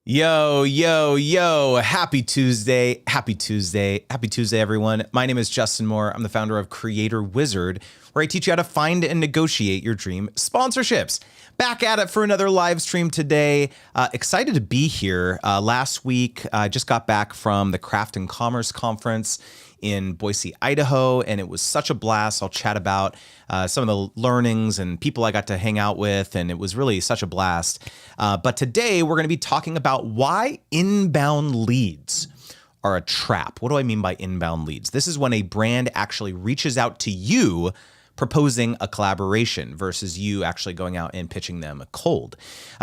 Yo, yo, yo, happy Tuesday, happy Tuesday, happy Tuesday, everyone. My name is Justin Moore. I'm the founder of Creator Wizard, where I teach you how to find and negotiate your dream sponsorships. Back at it for another live stream today. Excited to be here. Last week, I just got back from the Craft and Commerce Conference in Boise, Idaho, and it was such a blast. I'll chat about some of the learnings and people I got to hang out with, and it was really such a blast. But today we're going to be talking about why inbound leads are a trap. What do I mean by inbound leads? This is when a brand actually reaches out to you proposing a collaboration versus you actually going out and pitching them cold.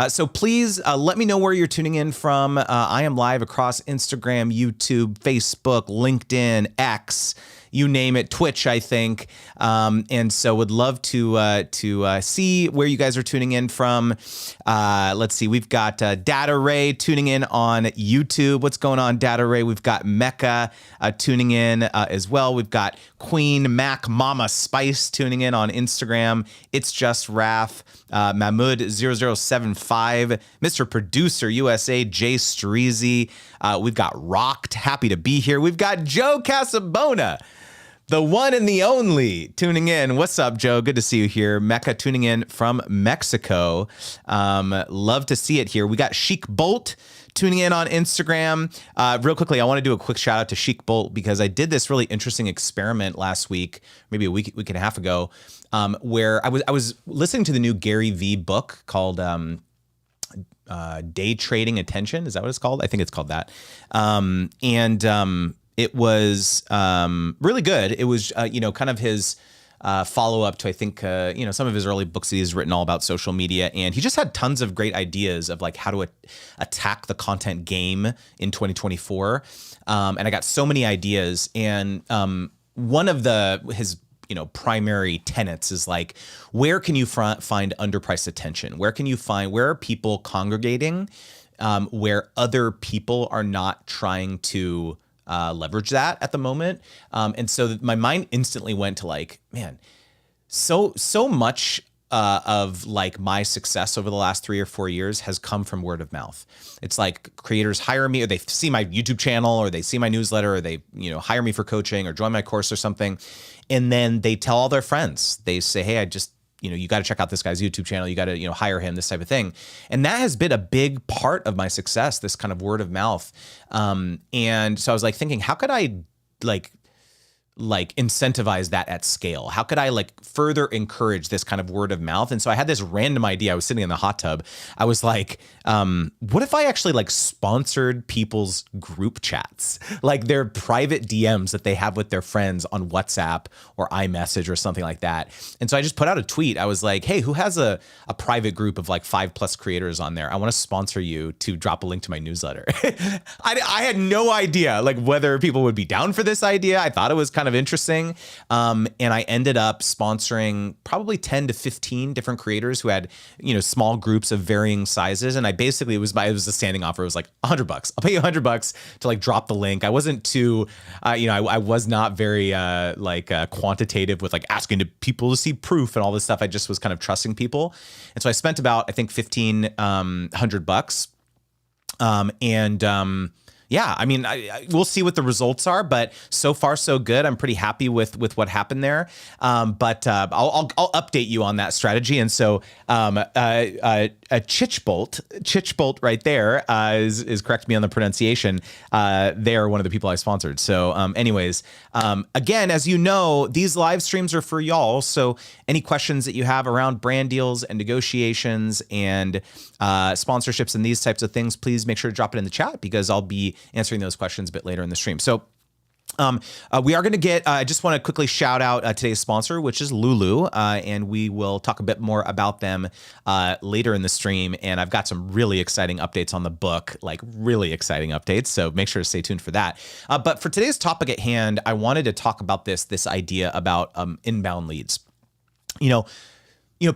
So please let me know where you're tuning in from. I am live across Instagram, YouTube, Facebook, LinkedIn, X, you name it, Twitch, I think. And so would love to see where you guys are tuning in from. Let's see, we've got Data Ray tuning in on YouTube. What's going on, Data Ray? We've got Mecca tuning in as well. We've got Queen Mac Mama Spice tuning in on Instagram. It's Just Raf, Mahmood0075, Mr. Producer USA, Jay Streezy. We've got Rocked, happy to be here. We've got Joe Casabona, the one and the only, tuning in. What's up, Joe? Good to see you here. Mecca tuning in from Mexico. Love to see it here. We got Chic Bolt tuning in on Instagram. Real quickly, I want to do a quick shout out to Chic Bolt because I did this really interesting experiment last week, maybe a week and a half ago, where I was listening to the new Gary Vee book called Day Trading Attention. Is that what it's called? I think it's called that. It was really good. It was, kind of his follow-up to, I think, some of his early books that he's written all about social media. And he just had tons of great ideas of like how to attack the content game in 2024. And I got so many ideas. And one of his primary tenets is like, where can you find underpriced attention? Where are people congregating where other people are not trying to leverage that at the moment. And so my mind instantly went to like, man, so much of like my success over the last 3 or 4 years has come from word of mouth. It's like creators hire me, or they see my YouTube channel, or they see my newsletter, or they, hire me for coaching or join my course or something. And then they tell all their friends. They say, hey, I just, you got to check out this guy's YouTube channel. You got to, hire him, this type of thing. And that has been a big part of my success, this kind of word of mouth. And so I was like thinking, how could I like incentivize that at scale? How could I like further encourage this kind of word of mouth? And so I had this random idea. I was sitting in the hot tub. I was like, what if I actually like sponsored people's group chats, like their private DMs that they have with their friends on WhatsApp or iMessage or something like that. And so I just put out a tweet. I was like, hey, who has a private group of like 5+ creators on there? I want to sponsor you to drop a link to my newsletter. I had no idea like whether people would be down for this idea. I thought it was kind of interesting. And I ended up sponsoring probably 10 to 15 different creators who had, small groups of varying sizes. And I basically, it was a standing offer. It was like $100. I'll pay you $100 to like drop the link. I wasn't too, I was not very quantitative with like asking people to see proof and all this stuff. I just was kind of trusting people. And so I spent about, I think, $1,500. Yeah, I mean, we'll see what the results are, but so far so good. I'm pretty happy with what happened there. But I'll update you on that strategy. And so Chichbolt right there is correct me on the pronunciation. They're one of the people I sponsored. So anyways, again, as you know, these live streams are for y'all. So any questions that you have around brand deals and negotiations and sponsorships and these types of things, please make sure to drop it in the chat because I'll be answering those questions a bit later in the stream. So we are going to get, I just want to quickly shout out today's sponsor, which is Lulu, and we will talk a bit more about them later in the stream. And I've got some really exciting updates on the book, like really exciting updates. So make sure to stay tuned for that. But for today's topic at hand, I wanted to talk about this idea about inbound leads.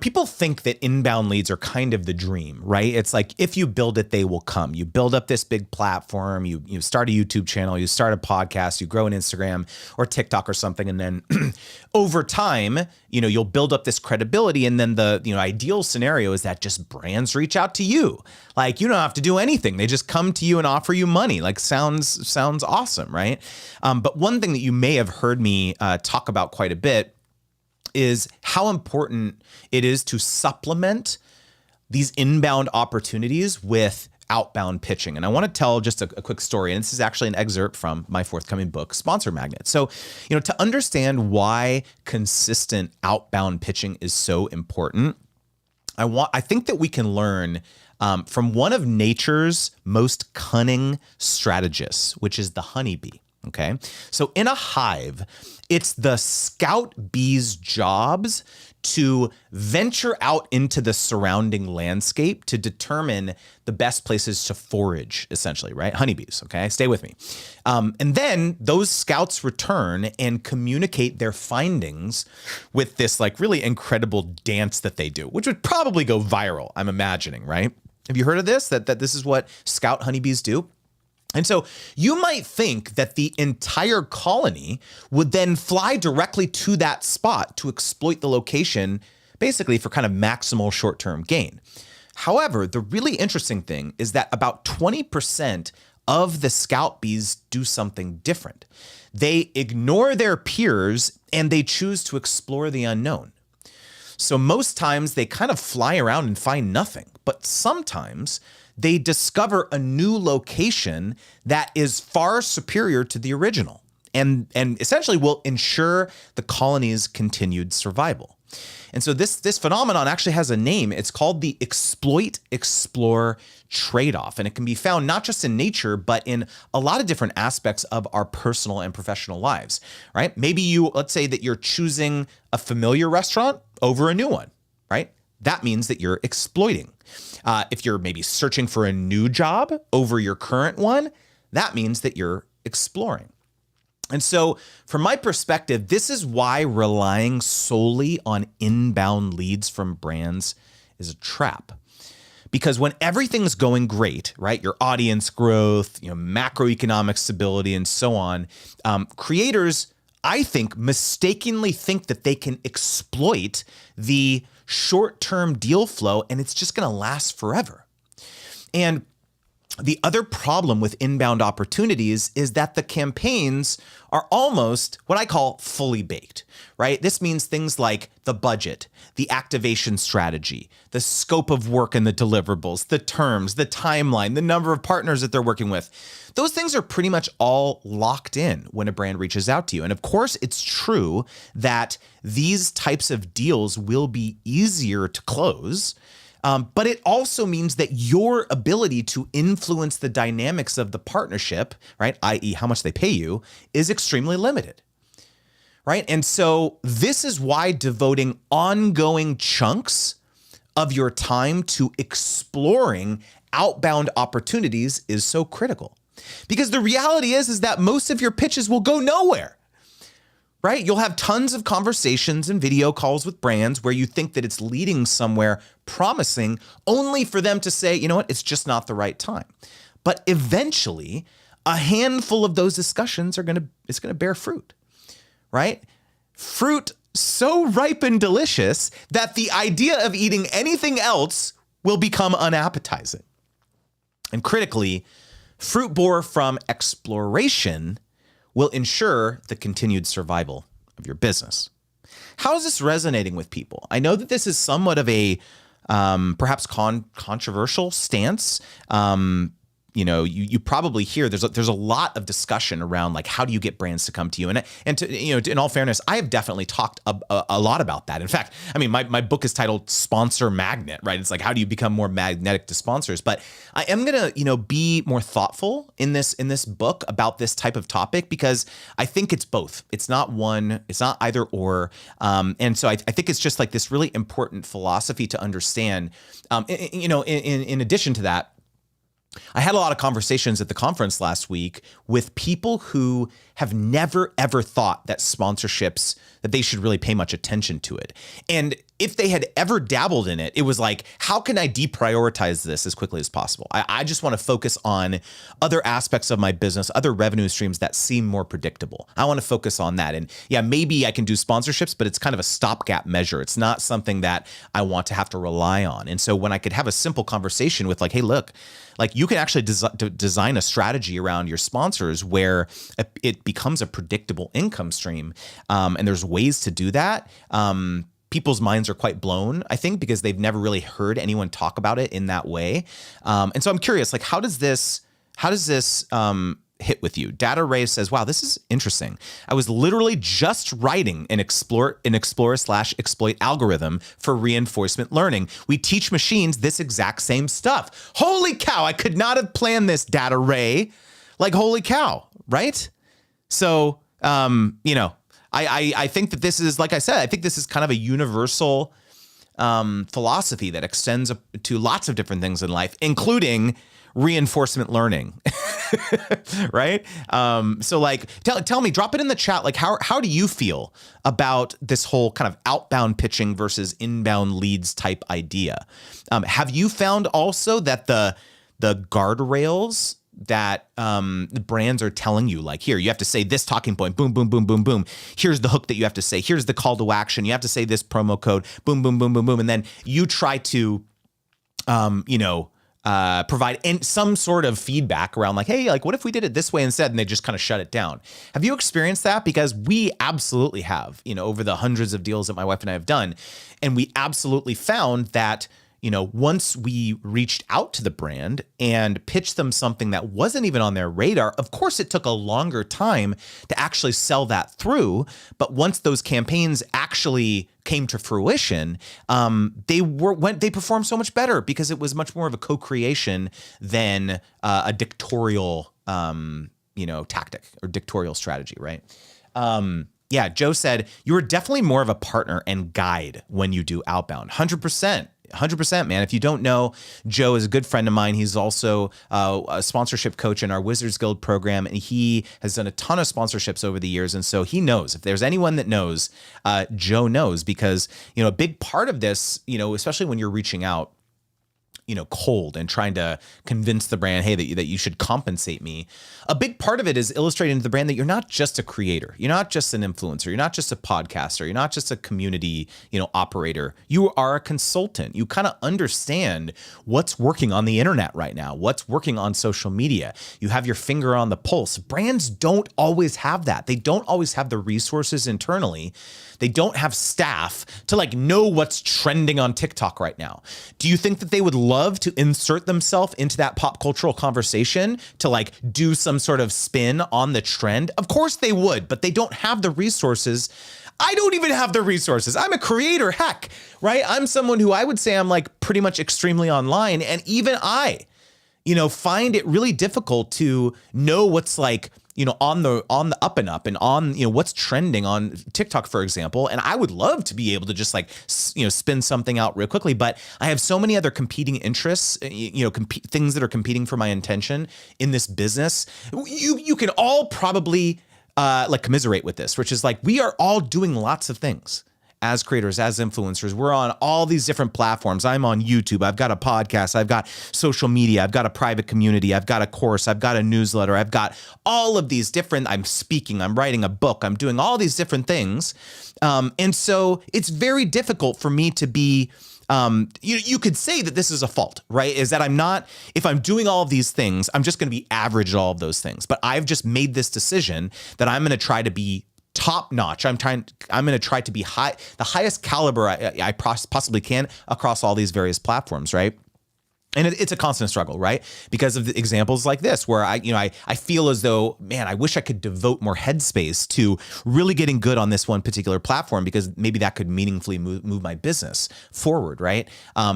People think that inbound leads are kind of the dream, right? It's like, if you build it, they will come. You build up this big platform, you start a YouTube channel, you start a podcast, you grow an Instagram or TikTok or something. And then over time, you'll build up this credibility. And then the, ideal scenario is that just brands reach out to you. Like, you don't have to do anything. They just come to you and offer you money. Like, sounds awesome, right? But one thing that you may have heard me talk about quite a bit is how important it is to supplement these inbound opportunities with outbound pitching. And I want to tell just a quick story. And this is actually an excerpt from my forthcoming book, Sponsor Magnet. So, to understand why consistent outbound pitching is so important, I think that we can learn from one of nature's most cunning strategists, which is the honeybee. Okay. So in a hive, it's the scout bee's jobs to venture out into the surrounding landscape to determine the best places to forage, essentially, right? Honeybees, okay? Stay with me. And then those scouts return and communicate their findings with this like really incredible dance that they do, which would probably go viral, I'm imagining, right? Have you heard of this? That this is what scout honeybees do? And so you might think that the entire colony would then fly directly to that spot to exploit the location, basically for kind of maximal short-term gain. However, the really interesting thing is that about 20% of the scout bees do something different. They ignore their peers and they choose to explore the unknown. So most times they kind of fly around and find nothing, but sometimes they discover a new location that is far superior to the original and essentially will ensure the colony's continued survival. And so this phenomenon actually has a name. It's called the exploit-explore trade-off. And it can be found not just in nature, but in a lot of different aspects of our personal and professional lives, right? Maybe let's say that you're choosing a familiar restaurant over a new one, right? That means that you're exploiting. If you're maybe searching for a new job over your current one, that means that you're exploring. And so from my perspective, this is why relying solely on inbound leads from brands is a trap. Because when everything's going great, right, your audience growth, macroeconomic stability and so on, creators, I think, mistakenly think that they can exploit the short-term deal flow and it's just going to last forever. And the other problem with inbound opportunities is that the campaigns are almost what I call fully baked, right? This means things like the budget, the activation strategy, the scope of work and the deliverables, the terms, the timeline, the number of partners that they're working with. Those things are pretty much all locked in when a brand reaches out to you. And of course, it's true that these types of deals will be easier to close. But it also means that your ability to influence the dynamics of the partnership, right, i.e. how much they pay you, is extremely limited, right? And so this is why devoting ongoing chunks of your time to exploring outbound opportunities is so critical. Because the reality is that most of your pitches will go nowhere. Right? You'll have tons of conversations and video calls with brands where you think that it's leading somewhere promising, only for them to say, you know what, it's just not the right time. But eventually, a handful of those discussions it's going to bear fruit, right? Fruit so ripe and delicious that the idea of eating anything else will become unappetizing. And critically, fruit bore from exploration will ensure the continued survival of your business. How is this resonating with people? I know that this is somewhat of a perhaps controversial stance. You probably hear there's a lot of discussion around like how do you get brands to come to you, and to, in all fairness, I have definitely talked a lot about that. In fact, I mean my book is titled Sponsor Magnet, right? It's like how do you become more magnetic to sponsors? But I am gonna be more thoughtful in this book about this type of topic because I think it's both. It's not one. It's not either or. And so I think it's just like this really important philosophy to understand. In addition to that, I had a lot of conversations at the conference last week with people who have never, ever thought that sponsorships that they should really pay much attention to it. And if they had ever dabbled in it, it was like, how can I deprioritize this as quickly as possible? I just want to focus on other aspects of my business, other revenue streams that seem more predictable. I want to focus on that. And yeah, maybe I can do sponsorships, but it's kind of a stopgap measure. It's not something that I want to have to rely on. And so when I could have a simple conversation with like, hey, look, like you can actually design a strategy around your sponsors where it becomes a predictable income stream. And there's ways to do that. People's minds are quite blown, I think, because they've never really heard anyone talk about it in that way. And so I'm curious, like, how does this hit with you? Data Ray says, wow, this is interesting. I was literally just writing an Explorer/exploit algorithm for reinforcement learning. We teach machines this exact same stuff. Holy cow, I could not have planned this, Data Ray. Like, holy cow, right? So, I think that this is, like I said, I think this is kind of a universal philosophy that extends to lots of different things in life, including reinforcement learning, right? So like, tell me, drop it in the chat. Like, how do you feel about this whole kind of outbound pitching versus inbound leads type idea? Have you found also that the guardrails that the brands are telling you, like, here, you have to say this talking point, boom, boom, boom, boom, boom. Here's the hook that you have to say. Here's the call to action. You have to say this promo code, boom, boom, boom, boom, boom. And then you try to, provide some sort of feedback around like, hey, like, what if we did it this way instead? And they just kind of shut it down. Have you experienced that? Because we absolutely have, over the hundreds of deals that my wife and I have done. And we absolutely found that, once we reached out to the brand and pitched them something that wasn't even on their radar, of course, it took a longer time to actually sell that through. But once those campaigns actually came to fruition, they performed so much better because it was much more of a co-creation than a dictatorial, tactic or dictatorial strategy, right? Yeah, Joe said, you were definitely more of a partner and guide when you do outbound. 100%, man. If you don't know, Joe is a good friend of mine. He's also a sponsorship coach in our Wizards Guild program, and he has done a ton of sponsorships over the years. And so he knows. If there's anyone that knows, Joe knows, because, a big part of this, especially when you're reaching out, cold and trying to convince the brand, hey, that you should compensate me. A big part of it is illustrating to the brand that you're not just a creator. You're not just an influencer. You're not just a podcaster. You're not just a community, operator. You are a consultant. You kind of understand what's working on the internet right now, what's working on social media. You have your finger on the pulse. Brands don't always have that. They don't always have the resources internally. They don't have staff to know what's trending on TikTok right now. Do you think that they would love to insert themselves into that pop cultural conversation to do some sort of spin on the trend? Of course they would, but they don't have the resources. I don't even have the resources. I'm a creator, heck, right? I'm someone who I would say I'm pretty much extremely online. And even I, find it really difficult to know what's on the up and up and on, what's trending on TikTok, for example. And I would love to be able to just spin something out real quickly, but I have so many other competing interests, things that are competing for my attention in this business. You can all probably commiserate with this, which is we are all doing lots of things. As creators, as influencers, we're on all these different platforms. I'm on YouTube. I've got a podcast. I've got social media. I've got a private community. I've got a course. I've got a newsletter. I've got all of these different, I'm speaking, I'm writing a book. I'm doing all these different things. And so it's very difficult for me to be, you could say that this is a fault, right? Is that if I'm doing all of these things, I'm just going to be average at all of those things. But I've just made this decision that I'm going to try to be top notch. I'm going to try to be the highest caliber I possibly can across all these various platforms, right? And it's a constant struggle, right? Because of the examples like this, where I feel as though, man, I wish I could devote more headspace to really getting good on this one particular platform, because maybe that could meaningfully move my business forward, right?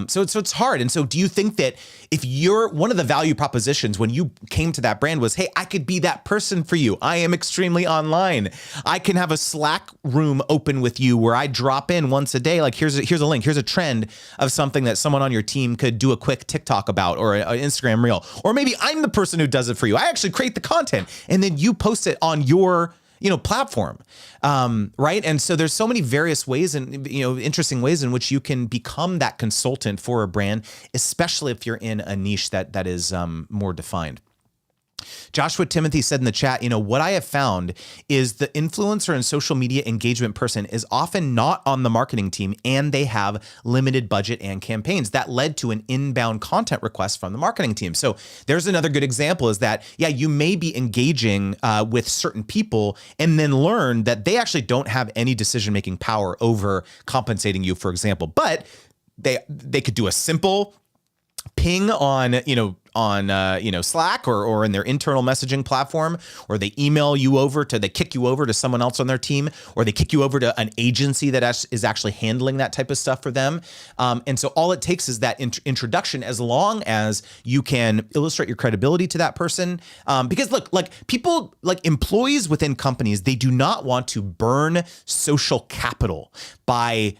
So it's hard. And so do you think that if one of the value propositions when you came to that brand was, hey, I could be that person for you. I am extremely online. I can have a Slack room open with you where I drop in once a day. Here's a link. Here's a trend of something that someone on your team could do a quick TikTok about, or an Instagram reel, or maybe I'm the person who does it for you. I actually create the content and then you post it on your platform, right? And so there's so many various ways and, interesting ways in which you can become that consultant for a brand, especially if you're in a niche that is more defined. Joshua Timothy said in the chat, what I have found is the influencer and social media engagement person is often not on the marketing team, and they have limited budget and campaigns. That led to an inbound content request from the marketing team. So there's another good example is that, you may be engaging with certain people and then learn that they actually don't have any decision-making power over compensating you, for example, but they could do a simple ping on Slack or in their internal messaging platform, or they kick you over to someone else on their team, or they kick you over to an agency that is actually handling that type of stuff for them. And so all it takes is that introduction, as long as you can illustrate your credibility to that person. Because look, people, employees within companies, they do not want to burn social capital by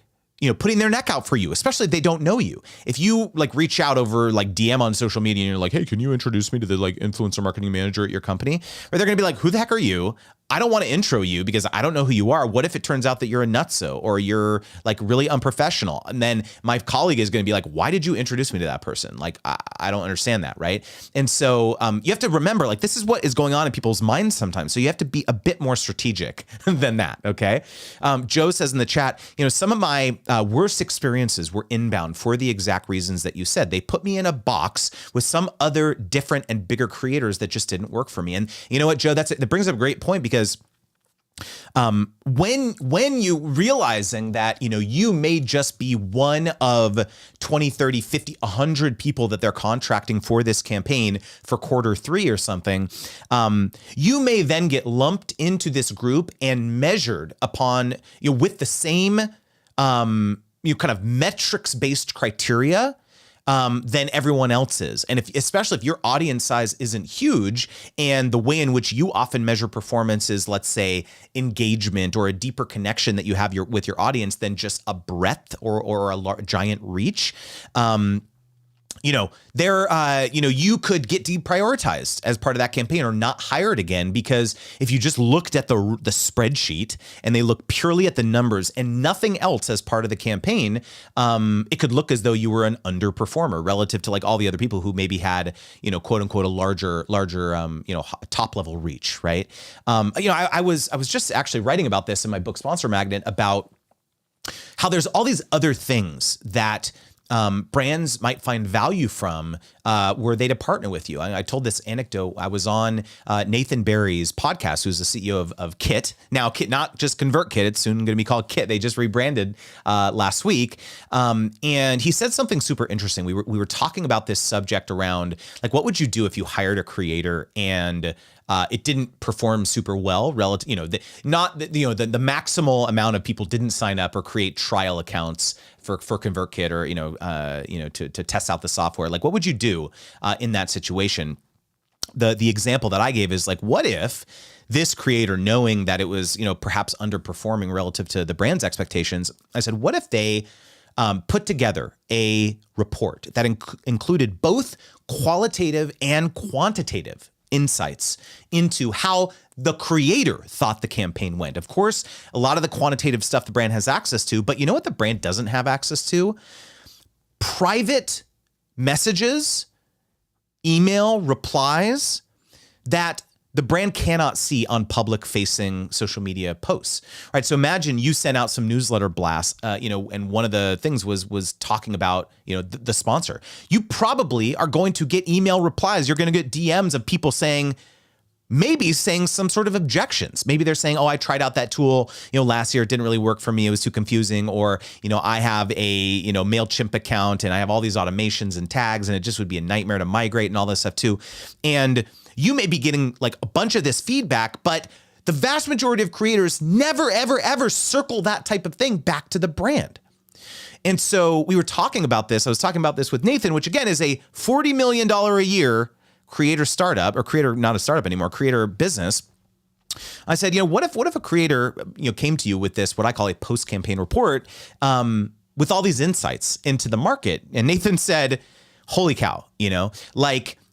putting their neck out for you, especially if they don't know you. If you reach out over DM on social media and you're like, hey, can you introduce me to the influencer marketing manager at your company? Or they're going to be like, who the heck are you? I don't want to intro you because I don't know who you are. What if it turns out that you're a nutso or you're really unprofessional? And then my colleague is going to be like, why did you introduce me to that person? I don't understand that, right? And so you have to remember, this is what is going on in people's minds sometimes. So you have to be a bit more strategic than that, okay? Joe says in the chat, some of my worst experiences were inbound for the exact reasons that you said. They put me in a box with some other different and bigger creators that just didn't work for me. And you know what, Joe, that brings up a great point, because when you realizing that, you may just be one of 20, 30, 50, 100 people that they're contracting for this campaign for Q3 or something, you may then get lumped into this group and measured upon, with the same, kind of metrics-based criteria than everyone else is. And especially if your audience size isn't huge, and the way in which you often measure performance is, let's say, engagement or a deeper connection that you have with your audience than just a breadth or a giant reach, you could get deprioritized as part of that campaign or not hired again, because if you just looked at the spreadsheet and they look purely at the numbers and nothing else as part of the campaign, it could look as though you were an underperformer relative to all the other people who maybe had, quote unquote, a larger, top level reach, right? I was just actually writing about this in my book Sponsor Magnet about how there's all these other things that brands might find value from were they to partner with you. I told this anecdote. I was on Nathan Barry's podcast, who's the CEO of Kit. Now, Kit, not just ConvertKit, it's soon going to be called Kit. They just rebranded last week. And he said something super interesting. We were talking about this subject around, what would you do if you hired a creator and it didn't perform super well relative, the maximal amount of people didn't sign up or create trial accounts for ConvertKit or, to test out the software. What would you do in that situation? The example that I gave is what if this creator, knowing that it was, perhaps underperforming relative to the brand's expectations, I said, what if they put together a report that included both qualitative and quantitative insights into how the creator thought the campaign went. Of course, a lot of the quantitative stuff the brand has access to, but you know what the brand doesn't have access to? Private messages, email replies that the brand cannot see on public-facing social media posts, right? So imagine you sent out some newsletter blasts, and one of the things was talking about, the sponsor. You probably are going to get email replies. You're going to get DMs of people saying some sort of objections. Maybe they're saying, oh, I tried out that tool, last year. It didn't really work for me. It was too confusing. Or, I have a, MailChimp account and I have all these automations and tags and it just would be a nightmare to migrate and all this stuff too. And you may be getting a bunch of this feedback, but the vast majority of creators never, ever, ever circle that type of thing back to the brand. And so we were talking about this. I was talking about this with Nathan, which again is a $40 million a year creator startup, or creator, not a startup anymore, creator business. I said, what if a creator, came to you with this, what I call a post-campaign report, with all these insights into the market? And Nathan said, holy cow,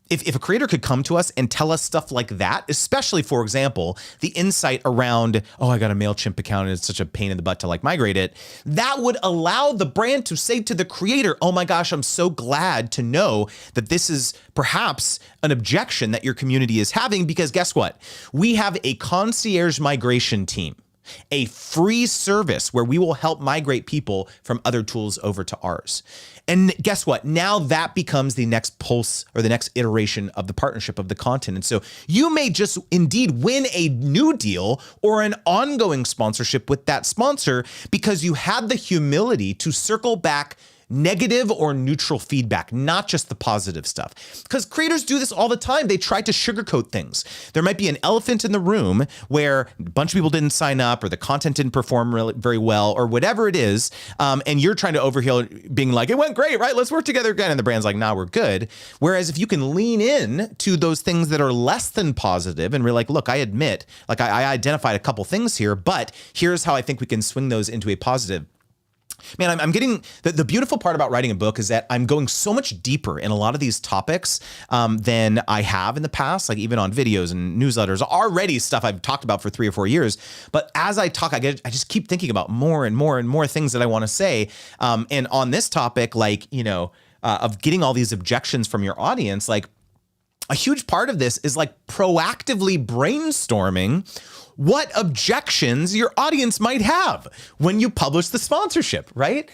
if a creator could come to us and tell us stuff like that, especially, for example, the insight around, oh, I got a MailChimp account and it's such a pain in the butt to like migrate it, that would allow the brand to say to the creator, oh my gosh, I'm so glad to know that this is perhaps an objection that your community is having, because guess what? We have a concierge migration team, a free service where we will help migrate people from other tools over to ours. And guess what? Now that becomes the next pulse or the next iteration of the partnership of the content. And so you may just indeed win a new deal or an ongoing sponsorship with that sponsor because you had the humility to circle back negative or neutral feedback, not just the positive stuff. Because creators do this all the time. They try to sugarcoat things. There might be an elephant in the room where a bunch of people didn't sign up or the content didn't perform very well or whatever it is. And you're trying to overheal being like, it went great, right? Let's work together again. And the brand's like, nah, we're good. Whereas if you can lean in to those things that are less than positive and we're like, look, I admit, like I identified a couple things here, but here's how I think we can swing those into a positive. Man, I'm getting the beautiful part about writing a book is that I'm going so much deeper in a lot of these topics than I have in the past, like even on videos and newsletters, already stuff I've talked about for 3 or 4 years. But as I talk, I just keep thinking about more and more and more things that I want to say. And on this topic, like, of getting all these objections from your audience, like a huge part of this is like proactively brainstorming what objections your audience might have when you publish the sponsorship, right?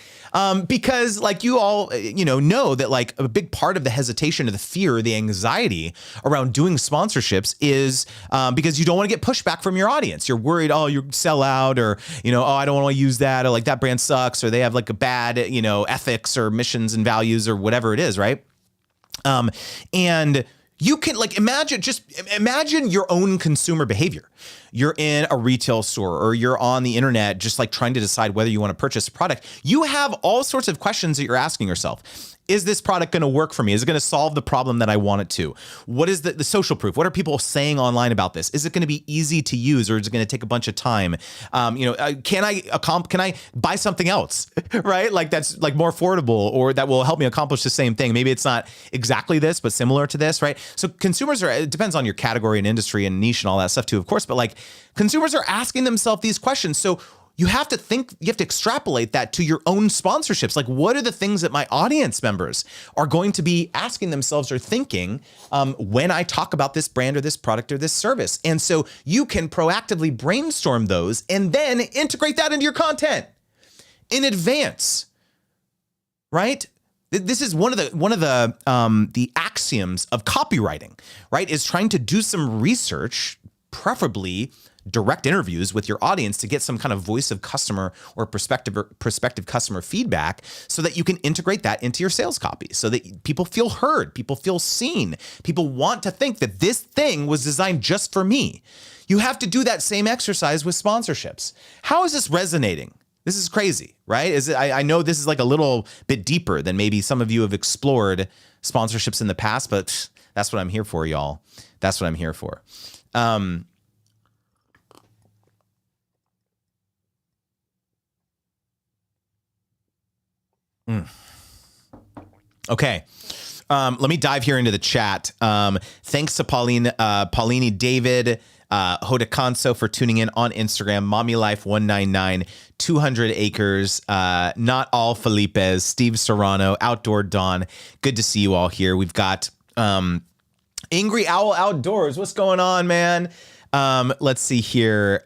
Because like you all, know that like a big part of the hesitation or the fear or the anxiety around doing sponsorships is because you don't want to get pushback from your audience. You're worried, oh, you sell out, or, oh, I don't want to use that, or like that brand sucks, or they have like a bad, ethics or missions and values or whatever it is, right? And you can like imagine your own consumer behavior. You're in a retail store or you're on the internet just like trying to decide whether you want to purchase a product. You have all sorts of questions that you're asking yourself. Is this product going to work for me? Is it going to solve the problem that I want it to? What is the social proof? What are people saying online about this? Is it going to be easy to use, or is it going to take a bunch of time? Can I buy something else, right? Like that's like more affordable or that will help me accomplish the same thing. Maybe it's not exactly this, but similar to this, right? So consumers it depends on your category and industry and niche and all that stuff too, of course, but like consumers are asking themselves these questions. So you have to extrapolate that to your own sponsorships. Like, what are the things that my audience members are going to be asking themselves or thinking when I talk about this brand or this product or this service? And so you can proactively brainstorm those and then integrate that into your content in advance, right? This is one of the axioms of copywriting, right? Is trying to do some research, preferably direct interviews with your audience to get some kind of voice of customer or prospective customer feedback so that you can integrate that into your sales copy so that people feel heard, people feel seen, people want to think that this thing was designed just for me. You have to do that same exercise with sponsorships. How is this resonating? This is crazy, right? I know this is like a little bit deeper than maybe some of you have explored sponsorships in the past, but that's what I'm here for, y'all. That's what I'm here for. Okay. Let me dive here into the chat. Thanks to Paulini David, Hodakanso for tuning in on Instagram, Mommy Life 199, 200 Acres, Not All Felipes, Steve Serrano, Outdoor Dawn. Good to see you all here. We've got Angry Owl Outdoors. What's going on, man? Let's see here.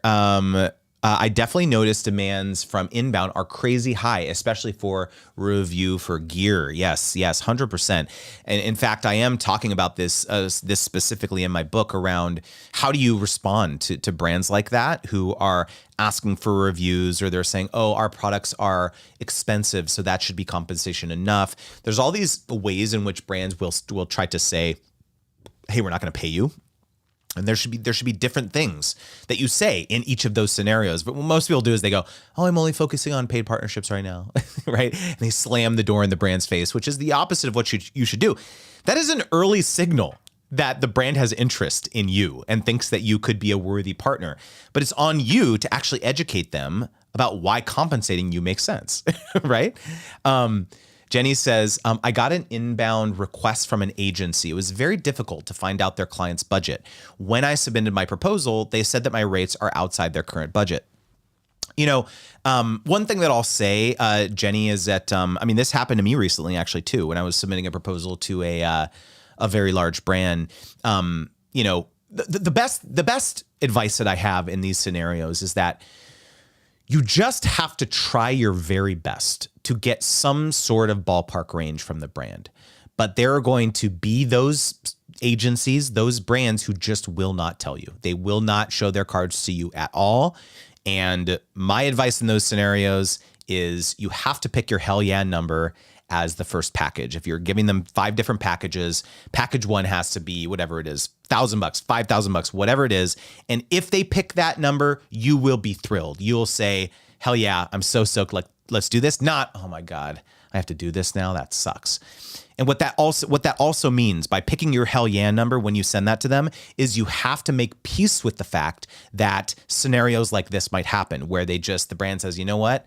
I definitely noticed demands from inbound are crazy high, especially for review for gear. Yes, 100%. And in fact, I am talking about this specifically in my book around how do you respond to brands like that who are asking for reviews, or they're saying, oh, our products are expensive, so that should be compensation enough. There's all these ways in which brands will try to say, hey, we're not going to pay you. And there should be different things that you say in each of those scenarios. But what most people do is they go, oh, I'm only focusing on paid partnerships right now, right? And they slam the door in the brand's face, which is the opposite of what you should do. That is an early signal that the brand has interest in you and thinks that you could be a worthy partner. But it's on you to actually educate them about why compensating you makes sense, right? Jenny says, I got an inbound request from an agency. It was very difficult to find out their client's budget. When I submitted my proposal, they said that my rates are outside their current budget. One thing that I'll say, Jenny, is that, this happened to me recently, actually, too, when I was submitting a proposal to a very large brand. The best advice that I have in these scenarios is that you just have to try your very best to get some sort of ballpark range from the brand. But there are going to be those agencies, those brands who just will not tell you. They will not show their cards to you at all. And my advice in those scenarios is you have to pick your hell yeah number as the first package. If you're giving them 5 different packages, package 1 has to be whatever it is, $1,000, $5,000, whatever it is. And if they pick that number, you will be thrilled. You'll say, hell yeah, I'm so stoked. Let's do this. Not, oh my God, I have to do this now. That sucks. And what that also means by picking your hell yeah number when you send that to them is you have to make peace with the fact that scenarios like this might happen where the brand says, you know what,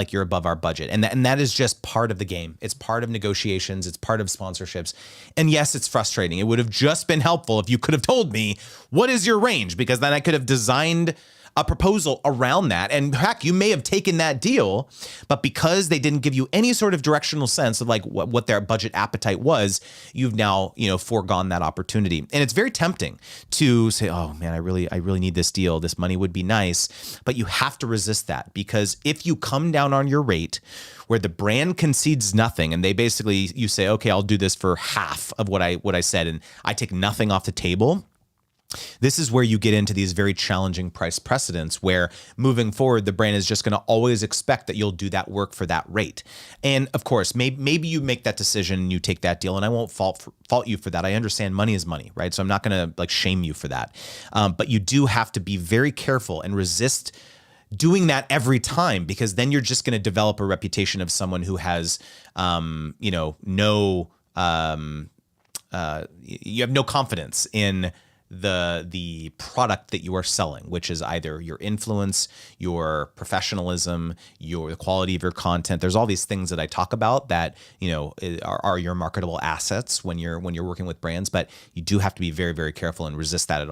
you're above our budget. And that is just part of the game. It's part of negotiations. It's part of sponsorships. And yes, it's frustrating. It would have just been helpful if you could have told me, what is your range? Because then I could have designed a proposal around that. And heck, you may have taken that deal, but because they didn't give you any sort of directional sense of what their budget appetite was, you've now, foregone that opportunity. And it's very tempting to say, oh man, I really need this deal. This money would be nice, but you have to resist that, because if you come down on your rate where the brand concedes nothing and you say, okay, I'll do this for half of what I said, and I take nothing off the table. This is where you get into these very challenging price precedents where moving forward, the brand is just going to always expect that you'll do that work for that rate. And of course, maybe you make that decision and you take that deal, and I won't fault you for that. I understand money is money, right? So I'm not going to shame you for that. But you do have to be very careful and resist doing that every time, because then you're just going to develop a reputation of someone who has, you have no confidence in the product that you are selling, which is either your influence, your professionalism, the quality of your content. There's all these things that I talk about that, are your marketable assets when you're working with brands, but you do have to be very, very careful and resist that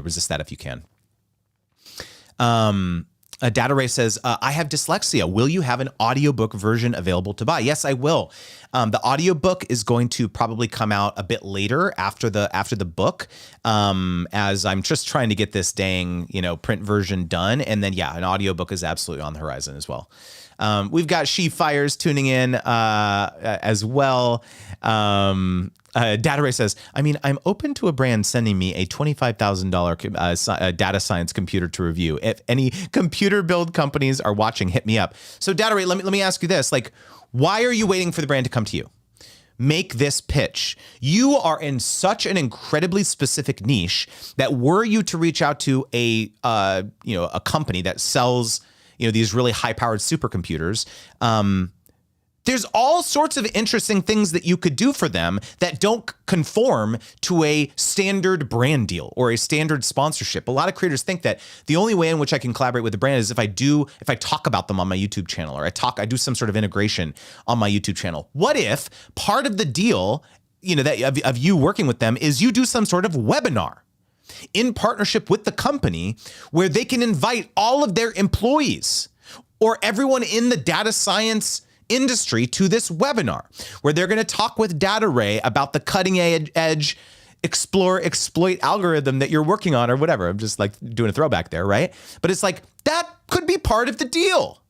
resist that if you can. Data Ray says, I have dyslexia. Will you have an audiobook version available to buy? Yes, I will. The audiobook is going to probably come out a bit later after the book, as I'm just trying to get this dang, print version done. And then, yeah, an audiobook is absolutely on the horizon as well. We've got She Fires tuning in as well. Data Ray says, I'm open to a brand sending me a $25,000 data science computer to review. If any computer build companies are watching, hit me up. So Data Ray, let me ask you this. Why are you waiting for the brand to come to you? Make this pitch. You are in such an incredibly specific niche that were you to reach out to a company that sells these really high-powered supercomputers, there's all sorts of interesting things that you could do for them that don't conform to a standard brand deal or a standard sponsorship. A lot of creators think that the only way in which I can collaborate with a brand is if I talk about them on my YouTube channel, or I do some sort of integration on my YouTube channel. What if part of the deal, of you working with them is you do some sort of webinar in partnership with the company where they can invite all of their employees or everyone in the data science industry to this webinar where they're going to talk with Data Ray about the cutting edge exploit algorithm that you're working on or whatever. I'm just doing a throwback there, right? But it's that could be part of the deal,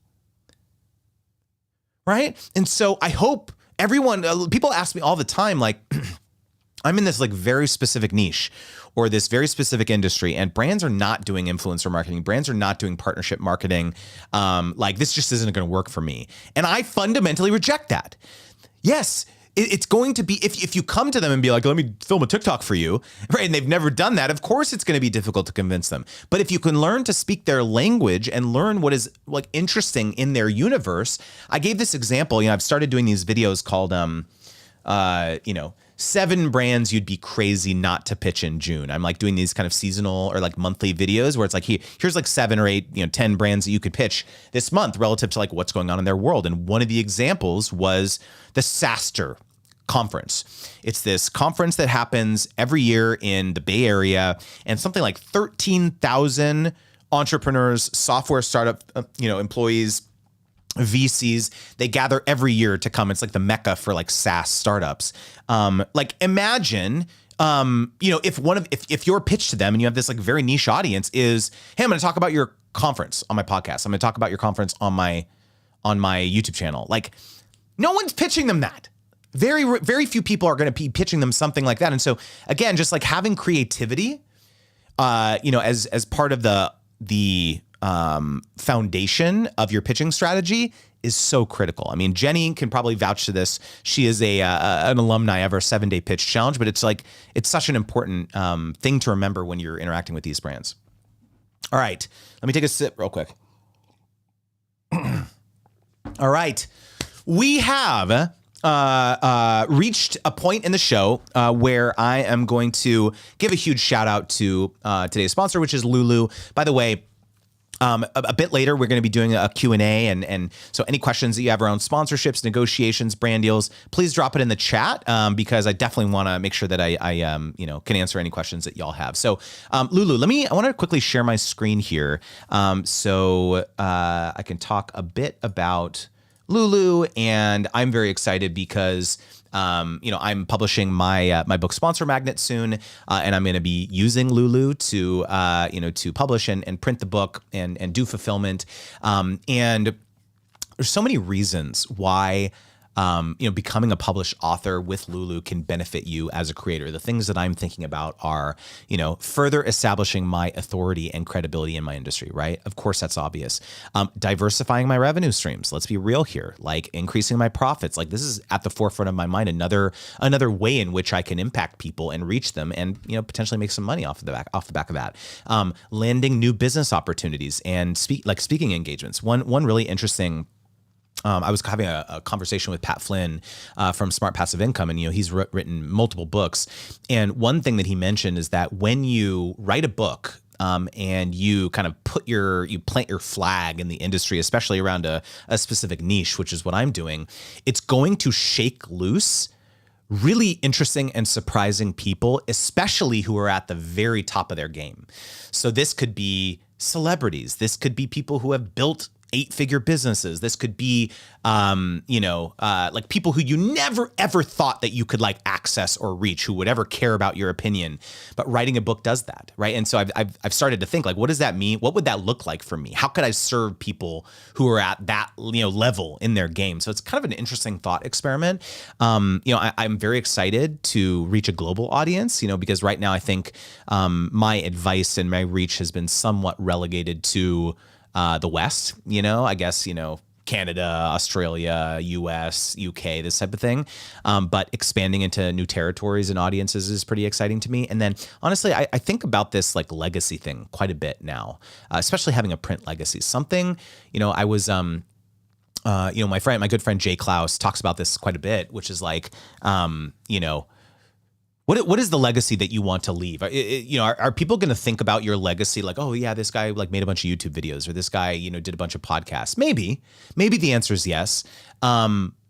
right? And so I hope people ask me all the time, I'm in this very specific niche or this very specific industry, and brands are not doing influencer marketing. Brands are not doing partnership marketing. This just isn't going to work for me. And I fundamentally reject that. Yes, it's going to be, if you come to them and be like, let me film a TikTok for you, right? And they've never done that. Of course, it's going to be difficult to convince them. But if you can learn to speak their language and learn what is interesting in their universe, I gave this example. I've started doing these videos called, 7 brands you'd be crazy not to pitch in June. I'm like doing these kind of seasonal or like monthly videos where it's like, here's like 7 or 8, 10 brands that you could pitch this month relative to like what's going on in their world. And one of the examples was the SaaStr conference. It's this conference that happens every year in the Bay Area, and something like 13,000 entrepreneurs, software startup, employees, VCs, they gather every year to come. It's like the mecca for like SaaS startups. Like imagine, if your pitch to them and you have this like very niche audience is, hey, I'm going to talk about your conference on my podcast. I'm going to talk about your conference on my YouTube channel. Like no one's pitching them that. Very, very few people are going to be pitching them something like that. And so again, just like having creativity, as part of the foundation of your pitching strategy is so critical. I mean, Jenny can probably vouch to this. She is an alumni of our 7-day pitch challenge, but it's such an important thing to remember when you're interacting with these brands. All right, let me take a sip real quick. All right, we have reached a point in the show where I am going to give a huge shout out to today's sponsor, which is Lulu. By the way, a bit later, we're going to be doing a Q&A. And so any questions that you have around sponsorships, negotiations, brand deals, please drop it in the chat because I definitely want to make sure that I can answer any questions that y'all have. So Lulu, I want to quickly share my screen here so I can talk a bit about Lulu, and I'm very excited because I'm publishing my book Sponsor Magnet soon, and I'm going to be using Lulu to publish and print the book and do fulfillment. And there's so many reasons why becoming a published author with Lulu can benefit you as a creator. The things that I'm thinking about are, further establishing my authority and credibility in my industry, right? Of course, that's obvious. Diversifying my revenue streams. Let's be real here. Like increasing my profits. Like this is at the forefront of my mind. Another way in which I can impact people and reach them and, potentially make some money off the back of that. Landing new business opportunities and speaking engagements. One really interesting I was having a conversation with Pat Flynn from Smart Passive Income, and he's written multiple books. And one thing that he mentioned is that when you write a book and you kind of you plant your flag in the industry, especially around a specific niche, which is what I'm doing, it's going to shake loose really interesting and surprising people, especially who are at the very top of their game. So this could be celebrities. This could be people who have built 8-figure businesses. This could be, like people who you never ever thought that you could like access or reach, who would ever care about your opinion. But writing a book does that, right? And so I've started to think like, what does that mean? What would that look like for me? How could I serve people who are at that level in their game? So it's kind of an interesting thought experiment. I'm very excited to reach a global audience, because right now I think my advice and my reach has been somewhat relegated to the West, I guess, Canada, Australia, US, UK, this type of thing. But expanding into new territories and audiences is pretty exciting to me. And then honestly, I think about this like legacy thing quite a bit now, especially having a print legacy. Something, I was, my good friend Jay Klaus talks about this quite a bit, which is like, what is the legacy that you want to leave? Are people going to think about your legacy like, oh yeah, this guy like made a bunch of YouTube videos, or this guy, did a bunch of podcasts? Maybe the answer is yes.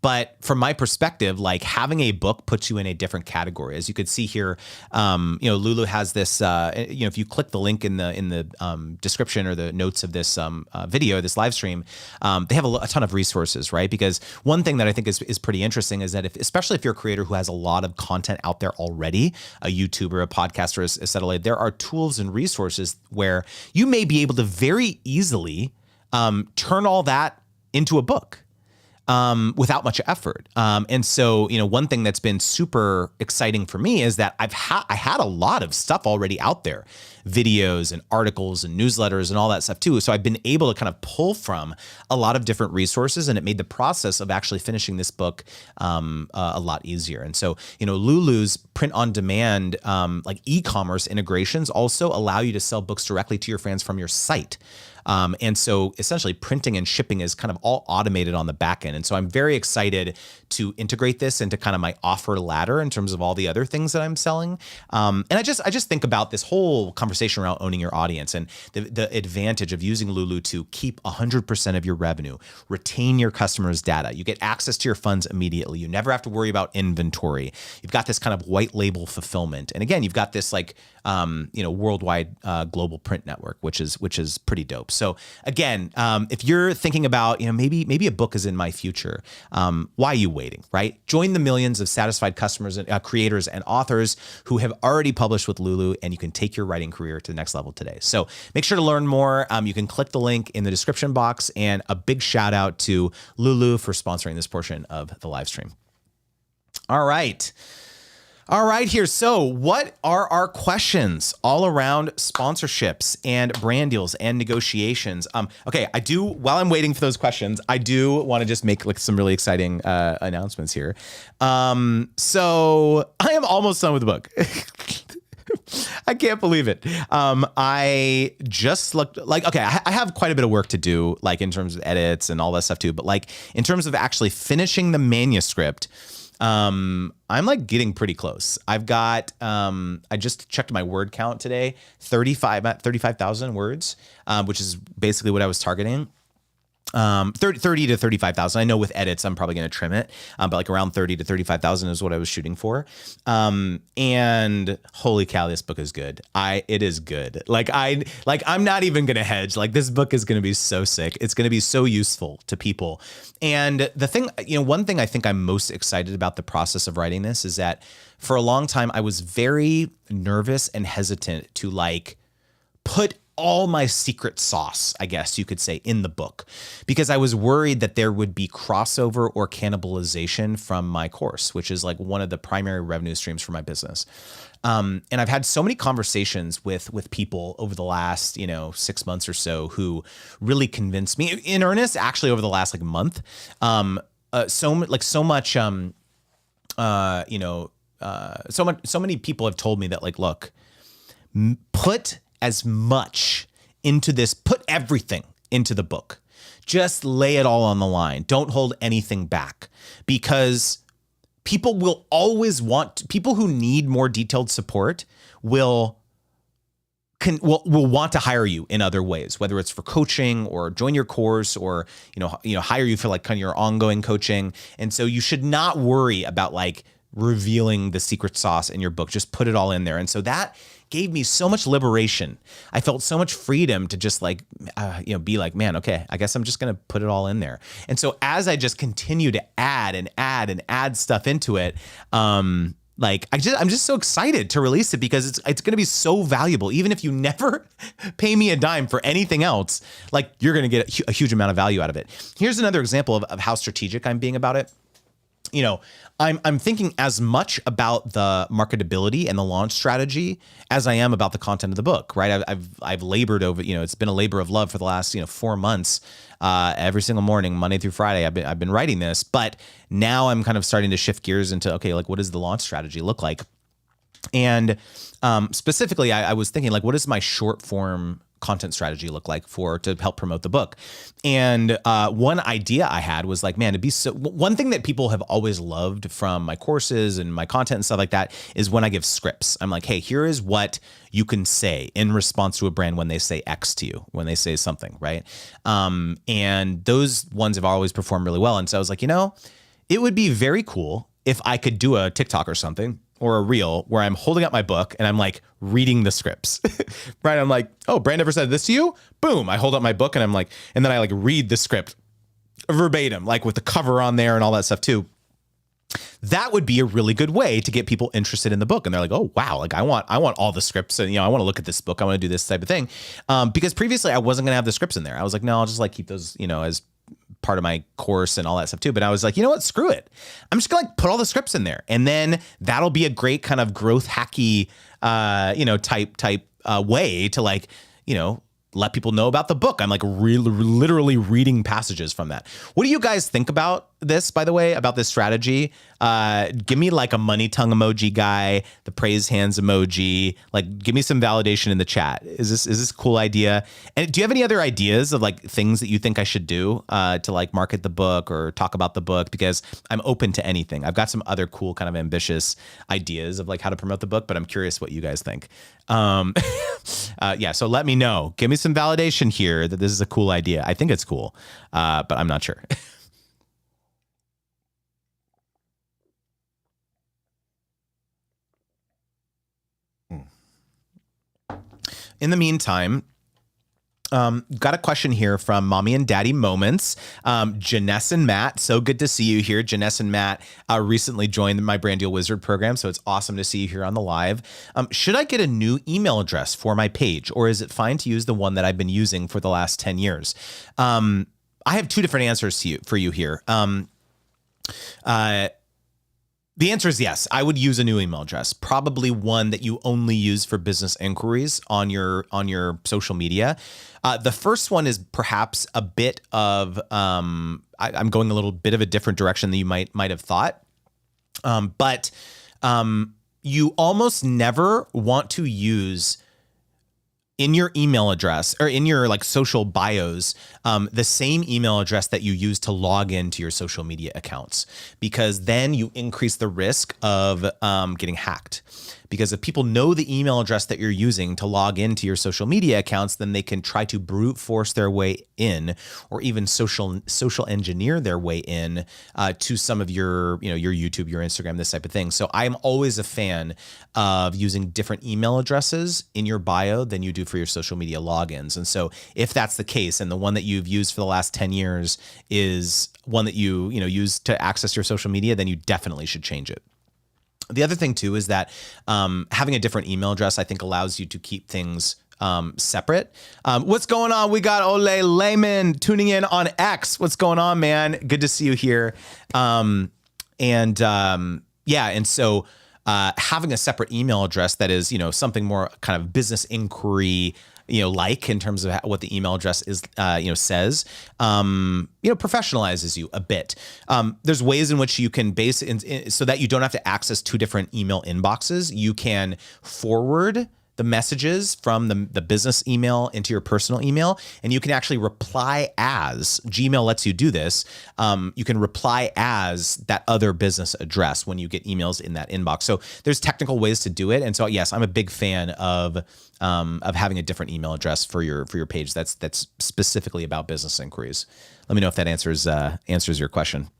But from my perspective, like having a book puts you in a different category. As you could see here, Lulu has this, if you click the link in the description or the notes of this video, this live stream, they have a ton of resources, right? Because one thing that I think is pretty interesting is that especially if you're a creator who has a lot of content out there already, a YouTuber, a podcaster, etc., there are tools and resources where you may be able to very easily turn all that into a book. Without much effort. And so, one thing that's been super exciting for me is that I had a lot of stuff already out there, videos and articles and newsletters and all that stuff too. So I've been able to kind of pull from a lot of different resources, and it made the process of actually finishing this book a lot easier. And so, Lulu's print on demand, like e-commerce integrations also allow you to sell books directly to your fans from your site. And so essentially printing and shipping is kind of all automated on the back end. And so I'm very excited to integrate this into kind of my offer ladder in terms of all the other things that I'm selling. And I just think about this whole conversation around owning your audience and the advantage of using Lulu to keep 100% of your revenue, retain your customers' data. You get access to your funds immediately. You never have to worry about inventory. You've got this kind of white label fulfillment. And again, you've got this like, worldwide global print network, which is pretty dope. So again, if you're thinking about, maybe a book is in my future, why are you waiting, right? Join the millions of satisfied customers, and creators and authors who have already published with Lulu, and you can take your writing career to the next level today. So make sure to learn more. You can click the link in the description box, and a big shout out to Lulu for sponsoring this portion of the live stream. All right here. So what are our questions all around sponsorships and brand deals and negotiations? Okay, while I'm waiting for those questions, I do want to just make like some really exciting announcements here. So I am almost done with the book. I can't believe it. I just looked like, okay, I have quite a bit of work to do, like in terms of edits and all that stuff too. But like in terms of actually finishing the manuscript, I'm like getting pretty close. I've got, I just checked my word count today, 35,000 words, which is basically what I was targeting. 30 to 35,000. I know with edits, I'm probably going to trim it, but like around 30 to 35,000 is what I was shooting for. And holy cow, this book is good. It is good. I'm not even going to hedge. Like this book is going to be so sick. It's going to be so useful to people. And the thing, one thing I think I'm most excited about the process of writing this is that for a long time, I was very nervous and hesitant to like put all my secret sauce, I guess you could say, in the book, because I was worried that there would be crossover or cannibalization from my course, which is like one of the primary revenue streams for my business. And I've had so many conversations with people over the last, 6 months or so who really convinced me in earnest, actually over the last like month. So many people have told me that like, look, put as much into this, put everything into the book. Just lay it all on the line. Don't hold anything back, because people will always people who need more detailed support will want to hire you in other ways, whether it's for coaching or join your course or, hire you for like kind of your ongoing coaching. And so you should not worry about like revealing the secret sauce in your book. Just put it all in there. And so that gave me so much liberation. I felt so much freedom to just like, be like, man, okay, I guess I'm just going to put it all in there. And so as I just continue to add and add and add stuff into it, I'm just so excited to release it, because it's going to be so valuable. Even if you never pay me a dime for anything else, like you're going to get a huge amount of value out of it. Here's another example of how strategic I'm being about it. I'm thinking as much about the marketability and the launch strategy as I am about the content of the book, right? I've labored over, it's been a labor of love for the last, 4 months, every single morning, Monday through Friday, I've been writing this, but now I'm kind of starting to shift gears into, okay, like what does the launch strategy look like? And, specifically, I was thinking like, what does my short form content strategy look like to help promote the book? And one idea I had was like, man, one thing that people have always loved from my courses and my content and stuff like that is when I give scripts. I'm like, hey, here is what you can say in response to a brand when they say X to you, when they say something, right? And those ones have always performed really well. And so I was like, it would be very cool if I could do a TikTok or something, or a reel where I'm holding up my book and I'm like reading the scripts, right? I'm like, oh, brand ever said this to you? Boom. I hold up my book and I'm like, and then I like read the script verbatim, like with the cover on there and all that stuff too. That would be a really good way to get people interested in the book. And they're like, oh, wow, like I want all the scripts, and, I want to look at this book. I want to do this type of thing. Because previously I wasn't going to have the scripts in there. I was like, no, I'll just like keep those, as part of my course and all that stuff too. But I was like, you know what, screw it. I'm just gonna like put all the scripts in there, and then that'll be a great kind of growth hacky, type way to like, let people know about the book. I'm like literally reading passages from that. What do you guys think about this, by the way, about this strategy, give me like a money tongue emoji guy, the praise hands emoji, like give me some validation in the chat. Is this a cool idea? And do you have any other ideas of like things that you think I should do to like market the book or talk about the book? Because I'm open to anything. I've got some other cool kind of ambitious ideas of like how to promote the book, but I'm curious what you guys think. Yeah, so let me know. Give me some validation here that this is a cool idea. I think it's cool, but I'm not sure. In the meantime, got a question here from Mommy and Daddy Moments. Janess and Matt, so good to see you here. Janess and Matt recently joined my Brand Deal Wizard program, so it's awesome to see you here on the live. Should I get a new email address for my page, or is it fine to use the one that I've been using for the last 10 years? I have two different answers for you here. The answer is yes. I would use a new email address, probably one that you only use for business inquiries on your social media. The first one is perhaps a bit of I'm going a little bit of a different direction than you might have thought, but you almost never want to use in your email address or in your like social bios, the same email address that you use to log into your social media accounts, because then you increase the risk of getting hacked. Because if people know the email address that you're using to log into your social media accounts, then they can try to brute force their way in, or even social engineer their way in to some of your YouTube, your Instagram, this type of thing. So I'm always a fan of using different email addresses in your bio than you do for your social media logins. And so if that's the case, and the one that you've used for the last 10 years is one that you use to access your social media, then you definitely should change it. The other thing too is that having a different email address, I think, allows you to keep things separate. What's going on? We got Ole Lehman tuning in on X. What's going on, man? Good to see you here. And so having a separate email address that is, something more kind of business inquiry, like in terms of what the email address is, says, professionalizes you a bit. There's ways in which you can base it so that you don't have to access two different email inboxes. You can forward the messages from the business email into your personal email, and you can actually reply as Gmail lets you do this. You can reply as that other business address when you get emails in that inbox. So there's technical ways to do it. And so, yes, I'm a big fan of having a different email address for your page that's specifically about business inquiries. Let me know if that answers your question.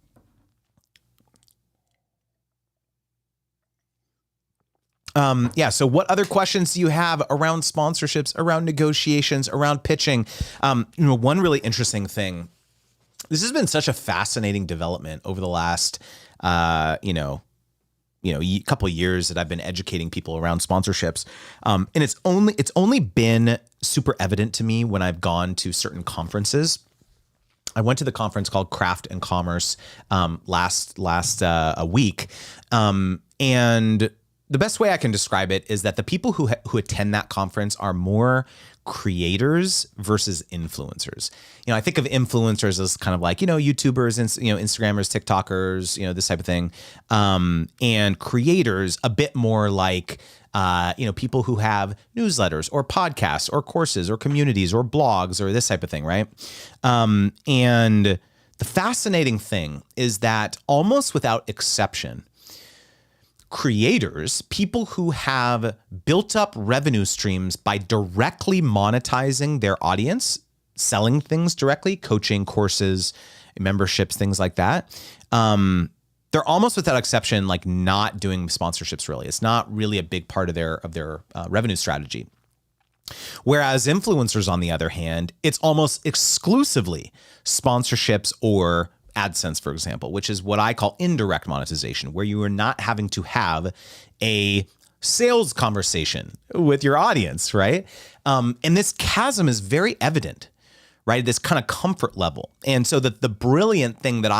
So what other questions do you have around sponsorships, around negotiations, around pitching? One really interesting thing, this has been such a fascinating development over the last, couple of years that I've been educating people around sponsorships. And it's only been super evident to me when I've gone to certain conferences. I went to the conference called Craft and Commerce last week, and the best way I can describe it is that the people who attend that conference are more creators versus influencers. I think of influencers as kind of like, YouTubers and, Instagrammers, TikTokers, this type of thing. And creators a bit more like, people who have newsletters or podcasts or courses or communities or blogs or this type of thing, right? And the fascinating thing is that almost without exception, creators, people who have built up revenue streams by directly monetizing their audience, selling things directly, coaching, courses, memberships, things like that. They're almost without exception, like not doing sponsorships really. It's not really a big part of their revenue strategy. Whereas influencers, on the other hand, it's almost exclusively sponsorships or AdSense, for example, which is what I call indirect monetization, where you are not having to have a sales conversation with your audience, right? And this chasm is very evident, right? This kind of comfort level. And so the brilliant thing that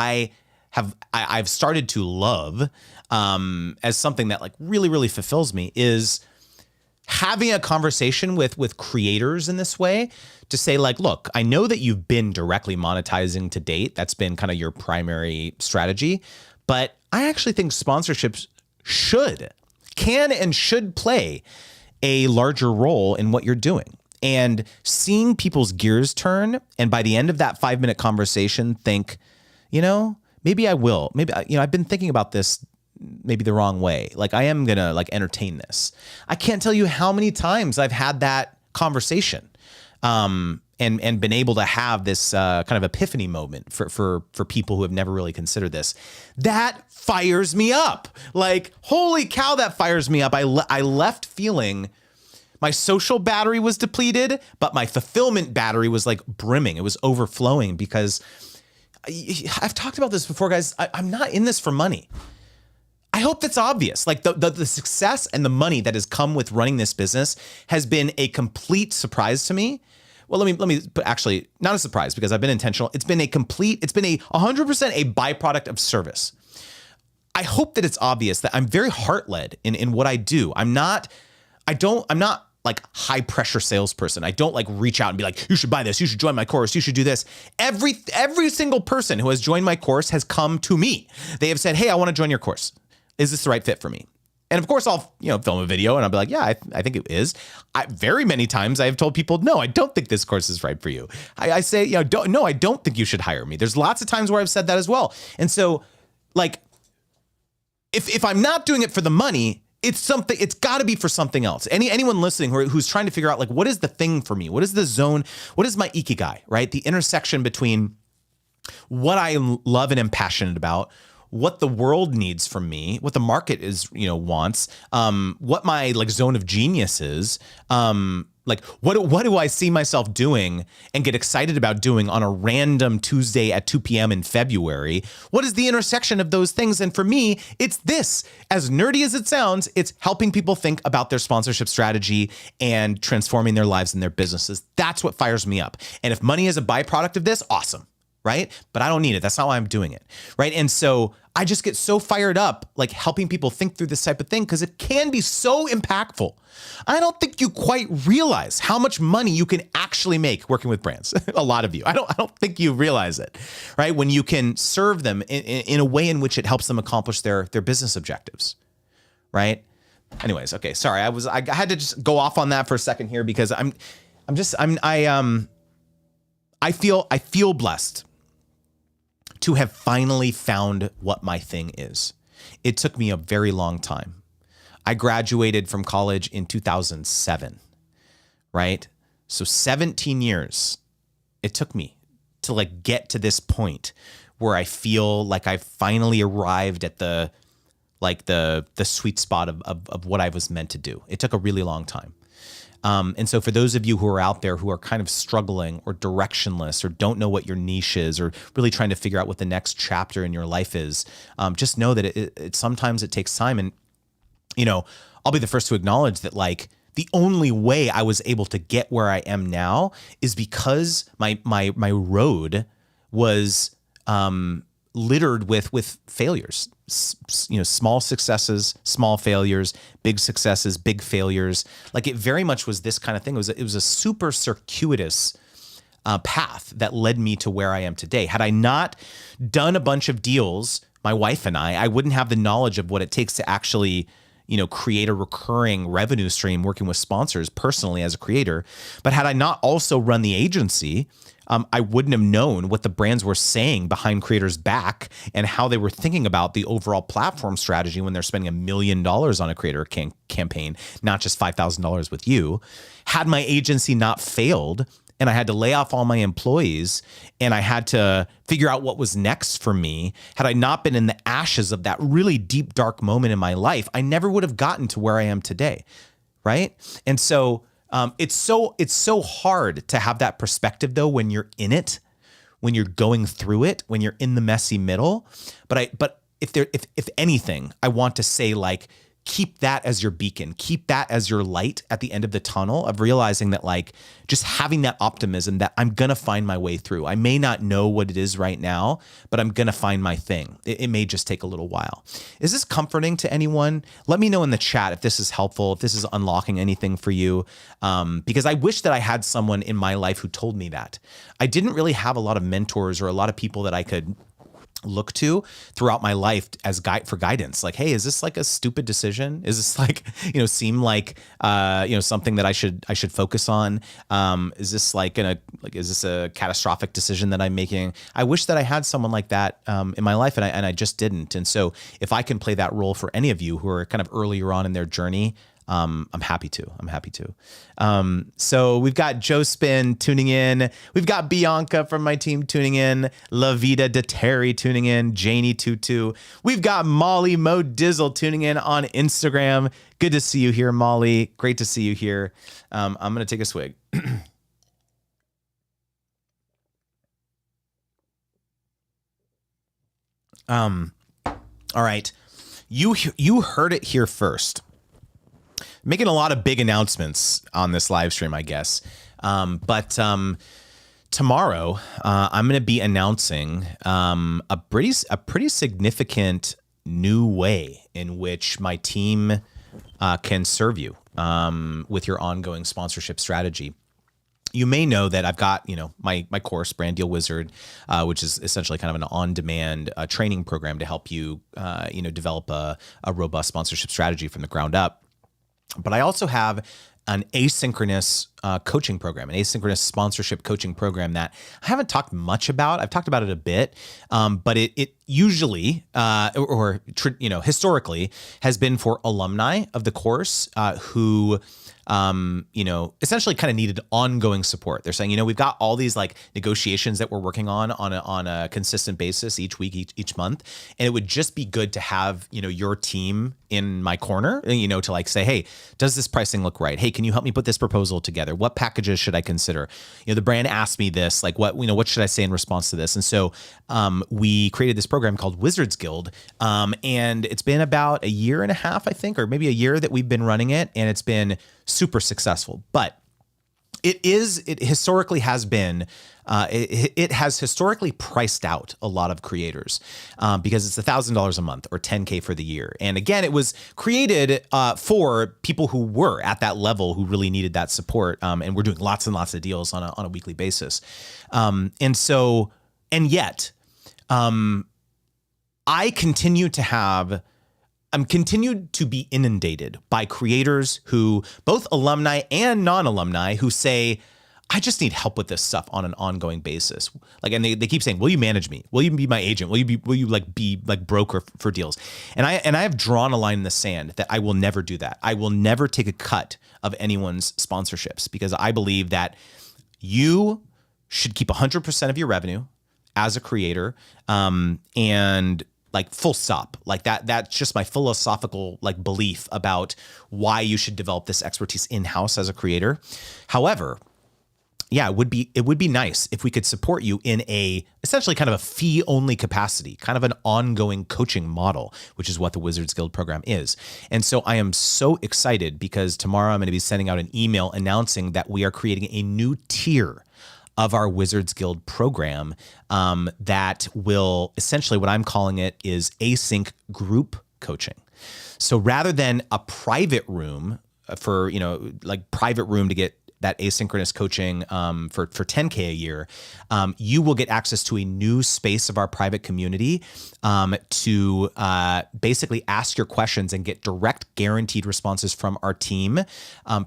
I've started to love as something that like really, really fulfills me is having a conversation with creators in this way to say like, look, I know that you've been directly monetizing to date. That's been kind of your primary strategy, but I actually think sponsorships can and should play a larger role in what you're doing. And seeing people's gears turn, and by the end of that 5-minute conversation, think, maybe I will. Maybe, I've been thinking about this maybe the wrong way. Like I am going to like entertain this. I can't tell you how many times I've had that conversation and been able to have this kind of epiphany moment for people who have never really considered this. That fires me up. Like, holy cow, that fires me up. I left feeling my social battery was depleted, but my fulfillment battery was like brimming. It was overflowing because I've talked about this before, guys. I'm not in this for money. I hope that's obvious. Like the success and the money that has come with running this business has been a complete surprise to me. Well, let me but actually not a surprise because I've been intentional. It's been a 100% a byproduct of service. I hope that it's obvious that I'm very heart-led in what I do. I'm not like high pressure salesperson. I don't like reach out and be like, you should buy this, you should join my course, you should do this. Every single person who has joined my course has come to me. They have said, hey, I want to join your course. Is this the right fit for me? And of course I'll, film a video and I'll be like, yeah, I think it is. Very many times I have told people, no, I don't think this course is right for you. I say, I don't think you should hire me. There's lots of times where I've said that as well. And so like, if I'm not doing it for the money, it's got to be for something else. Anyone listening who's trying to figure out like, what is the thing for me? What is the zone? What is my ikigai, right? The intersection between what I love and am passionate about, what the world needs from me, what the market wants, what my like zone of genius is, like what do I see myself doing and get excited about doing on a random Tuesday at 2 p.m. in February? What is the intersection of those things? And for me, it's this. As nerdy as it sounds, it's helping people think about their sponsorship strategy and transforming their lives and their businesses. That's what fires me up. And if money is a byproduct of this, awesome. Right? But I don't need it. That's not why I'm doing it. Right. And so I just get so fired up, like helping people think through this type of thing because it can be so impactful. I don't think you quite realize how much money you can actually make working with brands. A lot of you. I don't think you realize it, right? When you can serve them in a way in which it helps them accomplish their business objectives, right? Anyways, okay, sorry. I had to just go off on that for a second here because I feel blessed to have finally found what my thing is. It took me a very long time. I graduated from college in 2007, right? So 17 years it took me to like get to this point where I feel like I finally arrived at the sweet spot of what I was meant to do. It took a really long time. And so for those of you who are out there who are kind of struggling or directionless or don't know what your niche is or really trying to figure out what the next chapter in your life is, just know that it sometimes it takes time. And, I'll be the first to acknowledge that like the only way I was able to get where I am now is because my road was littered with failures. Small successes, small failures, big successes, big failures. Like it very much was this kind of thing. It was a super circuitous path that led me to where I am today. Had I not done a bunch of deals, my wife and I wouldn't have the knowledge of what it takes to actually, create a recurring revenue stream working with sponsors personally as a creator. But had I not also run the agency, I wouldn't have known what the brands were saying behind creators' back and how they were thinking about the overall platform strategy when they're spending $1 million on a creator campaign, not just $5,000 with you. Had my agency not failed and I had to lay off all my employees and I had to figure out what was next for me, had I not been in the ashes of that really deep, dark moment in my life, I never would have gotten to where I am today, right? And so it's so hard to have that perspective though when you're in it, when you're going through it, when you're in the messy middle. But if anything, I want to say like keep that as your beacon, keep that as your light at the end of the tunnel of realizing that like just having that optimism that I'm going to find my way through. I may not know what it is right now, but I'm going to find my thing. It may just take a little while. Is this comforting to anyone? Let me know in the chat if this is helpful, if this is unlocking anything for you. Because I wish that I had someone in my life who told me that. I didn't really have a lot of mentors or a lot of people that I could look to throughout my life as for guidance. Like, hey, is this like a stupid decision? Is this like, seem like, something that I should focus on? Is this is this a catastrophic decision that I'm making? I wish that I had someone like that, in my life, and I just didn't. And so if I can play that role for any of you who are kind of earlier on in their journey, I'm happy to. So we've got Joe Spin tuning in. We've got Bianca from my team tuning in. La Vida de Terry tuning in. Janie Tutu. We've got Molly Mo Dizzle tuning in on Instagram. Good to see you here, Molly. Great to see you here. I'm going to take a swig. All right. You heard it here first. Making a lot of big announcements on this live stream, I guess. But tomorrow, I'm going to be announcing a pretty significant new way in which my team can serve you with your ongoing sponsorship strategy. You may know that I've got, my course, Brand Deal Wizard, which is essentially kind of an on-demand training program to help you, develop a robust sponsorship strategy from the ground up. But I also have an asynchronous coaching program, an asynchronous sponsorship coaching program that I haven't talked much about. I've talked about it a bit, but it usually historically has been for alumni of the course who essentially kind of needed ongoing support. They're saying, we've got all these like negotiations that we're working on a consistent basis each week, each month. And it would just be good to have, your team in my corner, to like say, hey, does this pricing look right? Hey, can you help me put this proposal together? What packages should I consider? The brand asked me this, like what should I say in response to this? And so we created this program called Wizards Guild. And it's been about a year and a half, I think, or maybe a year that we've been running it. And it's been super successful, but it historically has been, it has historically priced out a lot of creators because it's $1,000 a month or $10K for the year. And again, it was created for people who were at that level who really needed that support. And we're doing lots and lots of deals on a weekly basis. And yet I'm continued to be inundated by creators who, both alumni and non-alumni, who say, I just need help with this stuff on an ongoing basis. Like, and they keep saying, will you manage me? Will you be my agent? Will you be broker for deals? And I have drawn a line in the sand that I will never do that. I will never take a cut of anyone's sponsorships because I believe that you should keep 100% of your revenue as a creator, and like full stop. Like that's just my philosophical like belief about why you should develop this expertise in-house as a creator. However, yeah, it would be nice if we could support you in essentially kind of a fee only capacity, kind of an ongoing coaching model, which is what the Wizards Guild program is. And so I am so excited because tomorrow I'm going to be sending out an email announcing that we are creating a new tier of our Wizards Guild program that will essentially, what I'm calling it is async group coaching. So rather than a private room for, private room to get that asynchronous coaching for $10K a year, you will get access to a new space of our private community to basically ask your questions and get direct guaranteed responses from our team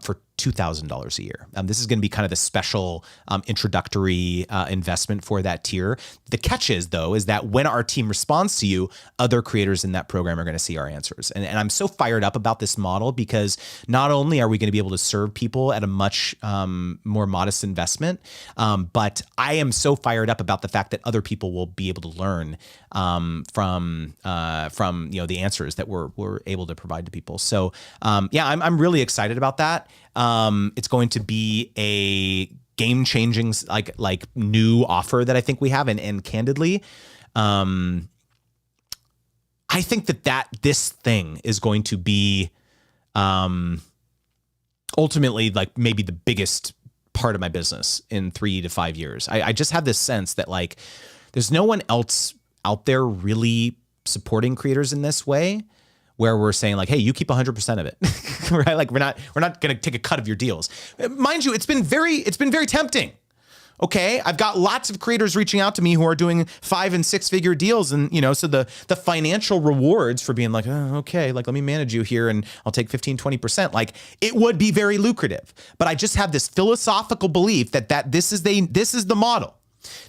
for $2,000 a year. This is going to be kind of the special introductory investment for that tier. The catch is, though, is that when our team responds to you, other creators in that program are going to see our answers. And I'm so fired up about this model because not only are we going to be able to serve people at a much more modest investment, but I am so fired up about the fact that other people will be able to learn from the answers that we're able to provide to people. So I'm really excited about that. It's going to be a game-changing like new offer that I think we have, and candidly, I I think that this thing is going to be ultimately like maybe the biggest part of my business in 3 to 5 years. I just have this sense that like there's no one else out there really supporting creators in this way, where we're saying like, hey, you keep 100% of it, right? Like we're not going to take a cut of your deals. Mind you, it's been very tempting. Okay, I've got lots of creators reaching out to me who are doing 5 and 6 figure deals, and so the financial rewards for being like, oh, okay, like let me manage you here and I'll take 15-20%. Like it would be very lucrative, but I just have this philosophical belief that this is the model.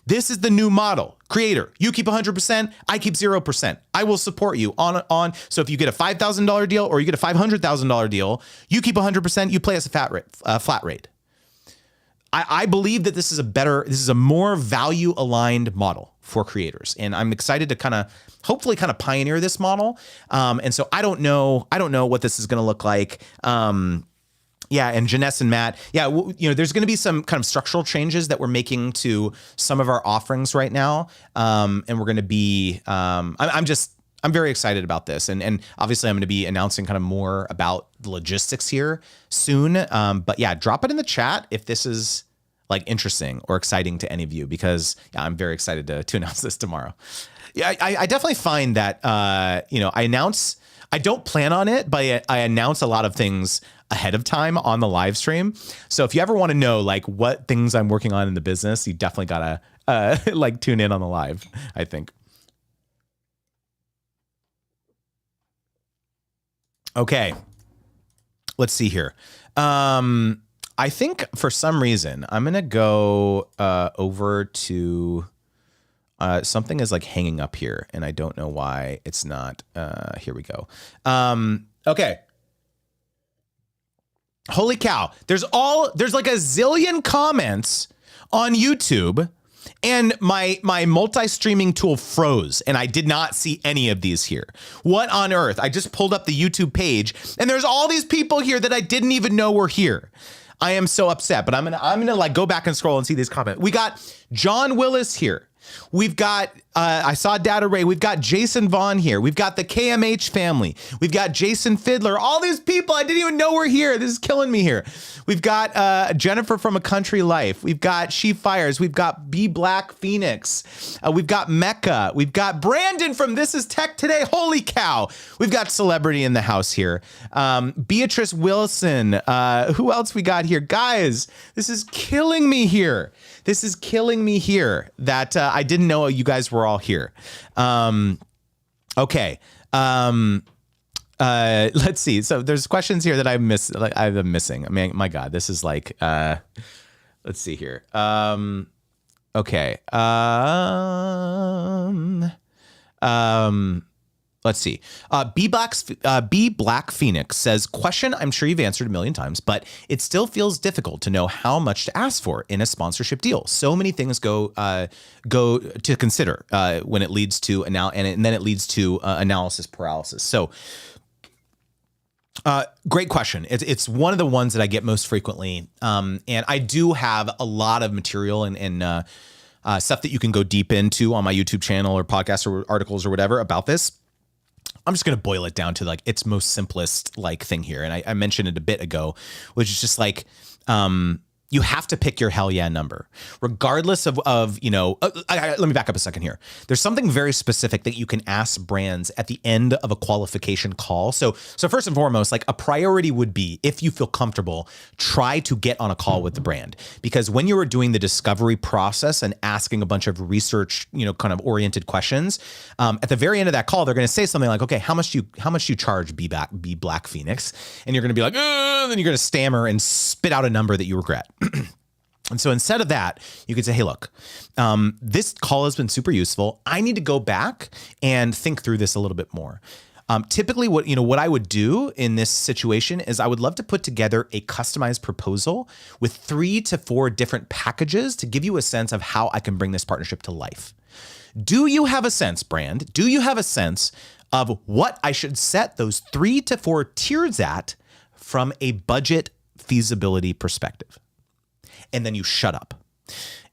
This is the new model. Creator, you keep 100%, I keep 0%. I will support you on. So if you get a $5,000 deal or you get a $500,000 deal, you keep 100%. You play us a flat rate. I believe that this is a more value aligned model for creators, and I'm excited to hopefully pioneer this model. And so I don't know what this is going to look like. Yeah, and Janess and Matt, there's going to be some kind of structural changes that we're making to some of our offerings right now, and we're going to be. I'm very excited about this, and obviously I'm going to be announcing kind of more about the logistics here soon. But yeah, drop it in the chat if this is like interesting or exciting to any of you, because I'm very excited to announce this tomorrow. Yeah, I definitely find that I don't plan on it, but I announce a lot of things ahead of time on the live stream. So if you ever want to know like what things I'm working on in the business, you definitely gotta like tune in on the live, I think. Okay, let's see here. I think for some reason I'm gonna go over to something is like hanging up here, and I don't know why it's not. Here we go. Okay. Holy cow! There's like a zillion comments on YouTube. And my multi-streaming tool froze, and I did not see any of these here. What on earth? I just pulled up the YouTube page, and there's all these people here that I didn't even know were here. I am so upset, but I'm gonna like go back and scroll and see these comments. We got John Willis here. We've got, I saw Data Ray. We've got Jason Vaughn here. We've got the KMH family. We've got Jason Fiddler. All these people I didn't even know were here. This is killing me here. We've got Jennifer from A Country Life. We've got She Fires. We've got B Black Phoenix. We've got Mecca. We've got Brandon from This Is Tech Today. Holy cow. We've got celebrity in the house here. Beatrice Wilson. Who else we got here? Guys, this is killing me here. This is killing me here that I didn't know you guys were all here. Okay. Let's see. So there's questions here that I'm missing. I mean, my God, this is like, let's see here. Okay. Let's see. B Black Phoenix says, question I'm sure you've answered a million times, but it still feels difficult to know how much to ask for in a sponsorship deal. So many things go to consider when it leads to and then it leads to analysis paralysis. So great question. It's one of the ones that I get most frequently. And I do have a lot of material and stuff that you can go deep into on my YouTube channel or podcast or articles or whatever about this. I'm just going to boil it down to like its most simplest like thing here. And I mentioned it a bit ago, which is just like, you have to pick your hell yeah number, regardless of let me back up a second here. There's something very specific that you can ask brands at the end of a qualification call. So first and foremost, like a priority would be, if you feel comfortable, try to get on a call with the brand, because when you are doing the discovery process and asking a bunch of research, kind of oriented questions, at the very end of that call, they're going to say something like, okay, how much do you charge B Black Phoenix? And you're going to be like, then you're going to stammer and spit out a number that you regret. And so instead of that, you could say, hey, look, this call has been super useful. I need to go back and think through this a little bit more. Typically what I would do in this situation is I would love to put together a customized proposal with 3 to 4 different packages to give you a sense of how I can bring this partnership to life. Do you have a sense, brand? Do you have a sense of what I should set those 3 to 4 tiers at from a budget feasibility perspective? And then you shut up.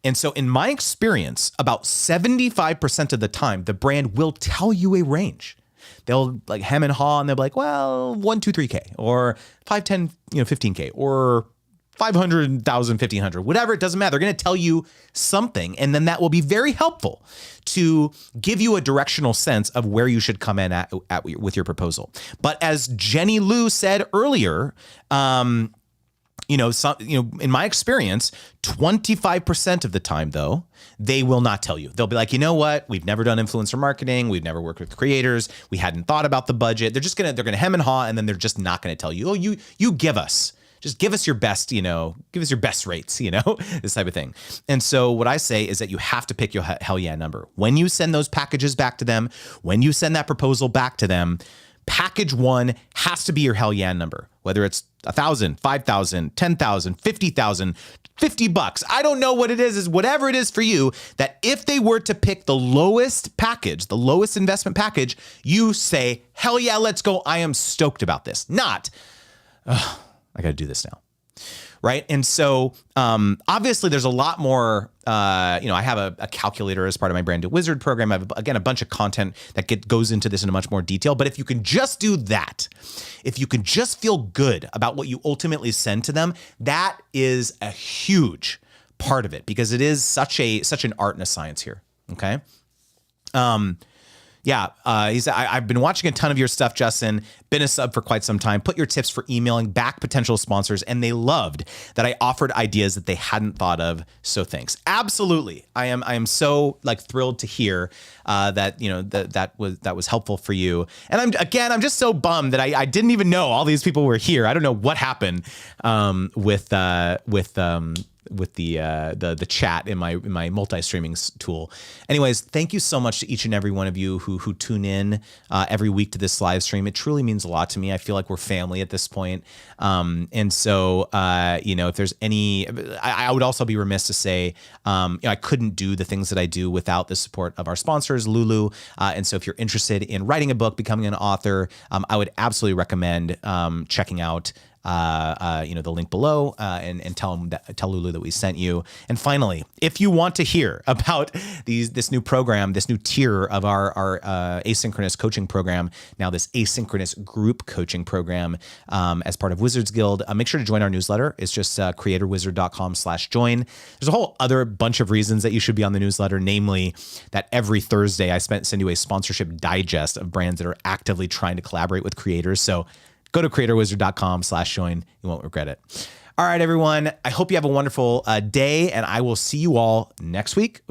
And so in my experience, about 75% of the time, the brand will tell you a range. They'll like hem and haw and they'll be like, well, 1, 2, 3K or 5, 10, 15K or 500,000, 1,500, whatever. It doesn't matter. They're going to tell you something. And then that will be very helpful to give you a directional sense of where you should come in at with your proposal. But as Jenny Lou said earlier, in my experience, 25% of the time, though, they will not tell you. They'll be like, you know what? We've never done influencer marketing. We've never worked with creators. We hadn't thought about the budget. They're gonna hem and haw, and then they're just not gonna tell you. Oh, you give us. Just give us your best, give us your best rates, this type of thing. And so what I say is that you have to pick your hell yeah number. When you send those packages back to them, when you send that proposal back to them, package 1 has to be your hell yeah number, whether it's 1,000, 5,000, 10,000, 50,000, $50. I don't know what it is whatever it is for you, that if they were to pick the lowest package, the lowest investment package, you say, hell yeah, let's go. I am stoked about this. Not, I got to do this now. Right. And so obviously there's a lot more, I have a calculator as part of my Brand New Wizard program. I have, again, a bunch of content that goes into this in a much more detail. But if you can just do that, if you can just feel good about what you ultimately send to them, that is a huge part of it, because it is such an art and a science here. Okay. He said, I've been watching a ton of your stuff, Justin, been a sub for quite some time, put your tips for emailing back potential sponsors, and they loved that I offered ideas that they hadn't thought of. So thanks. Absolutely. I am so thrilled to hear that was helpful for you. And I'm just so bummed that I didn't even know all these people were here. I don't know what happened with the chat in my multi-streaming tool. Anyways, thank you so much to each and every one of you who tune in every week to this live stream. It truly means a lot to me. I feel like we're family at this point. And so, if there's any, I would also be remiss to say, I couldn't do the things that I do without the support of our sponsors, Lulu. And so if you're interested in writing a book, becoming an author, I would absolutely recommend checking out the link below, and tell Lulu that we sent you. And finally, if you want to hear about this new program, this new tier of our asynchronous coaching program, now this asynchronous group coaching program, as part of Wizards Guild, make sure to join our newsletter. It's just creatorwizard.com/join. There's a whole other bunch of reasons that you should be on the newsletter, namely that every Thursday I send you a sponsorship digest of brands that are actively trying to collaborate with creators. So go to creatorwizard.com/join. You won't regret it. All right, everyone. I hope you have a wonderful day, and I will see you all next week.